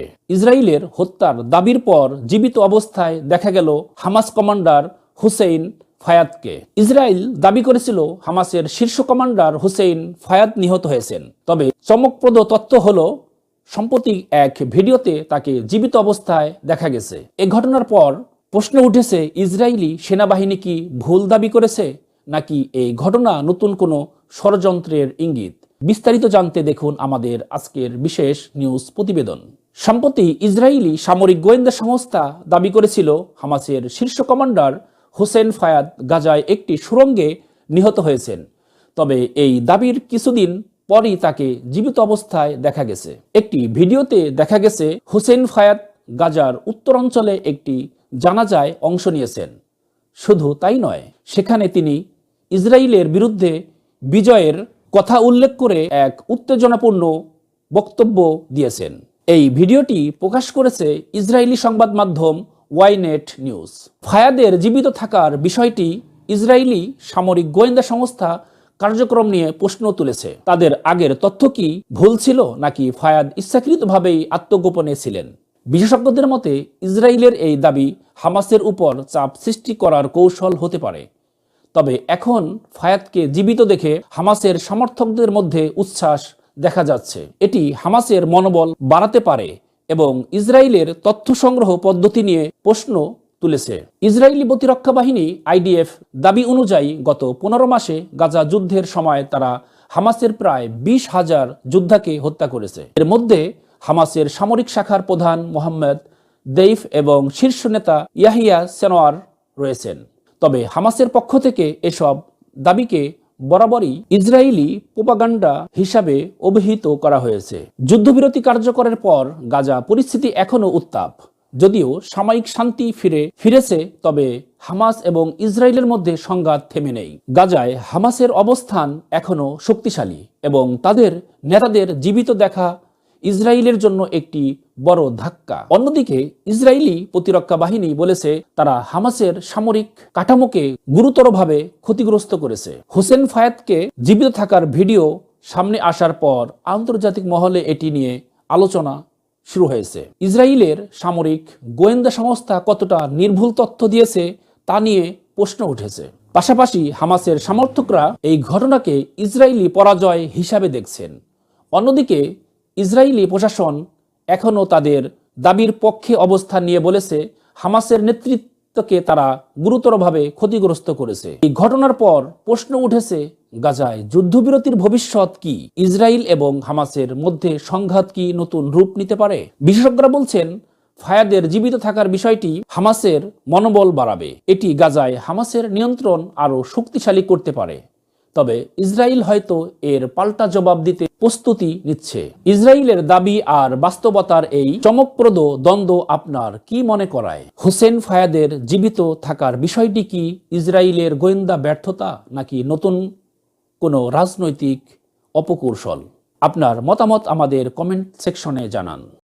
ঘটে। ইসরায়েলের হত্যার দাবির পর জীবিত অবস্থায় দেখা গেল হামাস কমান্ডার হুসেইন ফায়াদকে। ইসরায়েল দাবি করেছিল হামাসের শীর্ষ কমান্ডার হুসেইন ফায়াদ নিহত হয়েছেন। তবে চমকপ্রদ তথ্য হলো সম্প্রতি এক ভিডিওতে তাকে জীবিত অবস্থায় দেখা গেছে। এ ঘটনার পর প্রশ্ন উঠেছে, ইসরায়েলি সেনাবাহিনী কি ভুল দাবি করেছে, নাকি এই ঘটনা নতুন কোনো ষড়যন্ত্রের ইঙ্গিত? বিস্তারিত জানতে দেখুন আমাদের আজকের বিশেষ নিউজ প্রতিবেদন। সম্প্রতি ইসরায়েলি সামরিক গোয়েন্দা সংস্থা দাবি করেছিল হামাসের শীর্ষ কমান্ডার হুসেইন ফায়াদ গাজায় একটি সুড়ঙ্গে নিহত হয়েছেন। তবে এই দাবির কিছুদিন পরই তাকে জীবিত অবস্থায় দেখা গেছে। একটি ভিডিওতে দেখা গেছে হুসেইন ফায়াদ গাজার উত্তরাঞ্চলে একটি জানাজায় অংশ নিয়েছেন। শুধু তাই নয়, সেখানে তিনি ইসরায়েলের বিরুদ্ধে বিজয়ের কথা উল্লেখ করে এক উত্তেজনাপূর্ণ বক্তব্য দিয়েছেন। এই ভিডিওটি প্রকাশ করেছে ইসরায়েলি সংবাদ মাধ্যম ওয়াইনেট নিউজ। ফায়াদের জীবিত থাকার বিষয়টি ইসরায়েলি সামরিক গোয়েন্দা সংস্থা কার্যক্রম নিয়ে প্রশ্ন তুলেছে। তাদের আগের তথ্য কি ভুল ছিল, নাকি ফায়াদ ইচ্ছাকৃতভাবেই আত্মগোপনে ছিলেন? বিশেষজ্ঞদের মতে ইসরায়েলের এই দাবি হামাসের উপর চাপ সৃষ্টি করার কৌশল হতে পারে। তবে এখন ফায়াদকে জীবিত দেখে হামাসের সমর্থকদের মধ্যে উচ্ছ্বাস দেখা যাচ্ছে। এটি হামাসের মনোবল বাড়াতে পারে এবং ইসরায়েলের তথ্য সংগ্রহ পদ্ধতি নিয়ে প্রশ্ন তুলেছে। ইসরায়েলি প্রতিরক্ষা বাহিনী IDF দাবি অনুযায়ী গত 15 মাসে গাজা যুদ্ধের সময় তারা হামাসের প্রায় 20,000 যোদ্ধাকে হত্যা করেছে। এর মধ্যে হামাসের সামরিক শাখার প্রধান মোহাম্মদ দেইফ এবং শীর্ষ নেতা ইয়াহিয়া সিনওয়ার রয়েছেন। তবে হামাসের পক্ষ থেকে এসব দাবিকে বরাবরই ইসরায়েলি প্রোপাগান্ডা হিসাবে অভিহিত করা হয়েছে। যুদ্ধবিরতি কার্যকরের পর গাজা পরিস্থিতি এখনও উত্তাপ। যদিও সাময়িক শান্তি ফিরেছে, তবে হামাস এবং ইসরায়েলের মধ্যে সংঘাত থেমে নেই। গাজায় হামাসের অবস্থান এখনও শক্তিশালী এবং তাদের নেতাদের জীবিত দেখা ইসরায়েলের জন্য একটি বড় ধাক্কা। অন্যদিকে ইসরায়েলি প্রতিরক্ষা বাহিনী বলেছে তারা হামাসের সামরিক কাঠামোকে গুরুতরভাবে ক্ষতিগ্রস্ত করেছে। হুসেইন ফায়াদকে জীবিত থাকার ভিডিও সামনে আসার পর আন্তর্জাতিক মহলে এটি নিয়ে আলোচনা শুরু হয়েছে। ইসরায়েলের সামরিক গোয়েন্দা সংস্থা কতটা নির্ভুল তথ্য দিয়েছে তা নিয়ে প্রশ্ন উঠেছে। পাশাপাশি হামাসের সমর্থকরা এই ঘটনাকে ইসরায়েলি পরাজয় হিসাবে দেখছেন। অন্যদিকে ইসরায়েলি প্রশাসন এখনও তাদের দাবির পক্ষে অবস্থান নিয়ে বলেছে হামাসের নেতৃত্বকে তারা গুরুতরভাবে ক্ষতিগ্রস্ত করেছে। এই ঘটনার পর প্রশ্ন উঠেছে, গাজায় যুদ্ধবিরতির ভবিষ্যৎ কি? ইসরায়েল এবং হামাসের মধ্যে সংঘাত কি নতুন রূপ নিতে পারে? বিশেষজ্ঞরা বলছেন ফায়াদের জীবিত থাকার বিষয়টি হামাসের মনোবল বাড়াবে। এটি গাজায় হামাসের নিয়ন্ত্রণ আরও শক্তিশালী করতে পারে। তবে ইসরায়েল হয়তো এর পাল্টা জবাব দিতে প্রস্তুতি নিচ্ছে। ইসরায়েলের দাবি আর বাস্তবতার এই চমকপ্রদ দ্বন্দ্ব আপনার কি মনে করায়? হুসেইন ফায়াদের জীবিত থাকার বিষয়টি কি ইসরায়েলের গোয়েন্দা ব্যর্থতা, নাকি নতুন কোনো রাজনৈতিক অপকৌশল? আপনার মতামত আমাদের কমেন্ট সেকশনে জানান।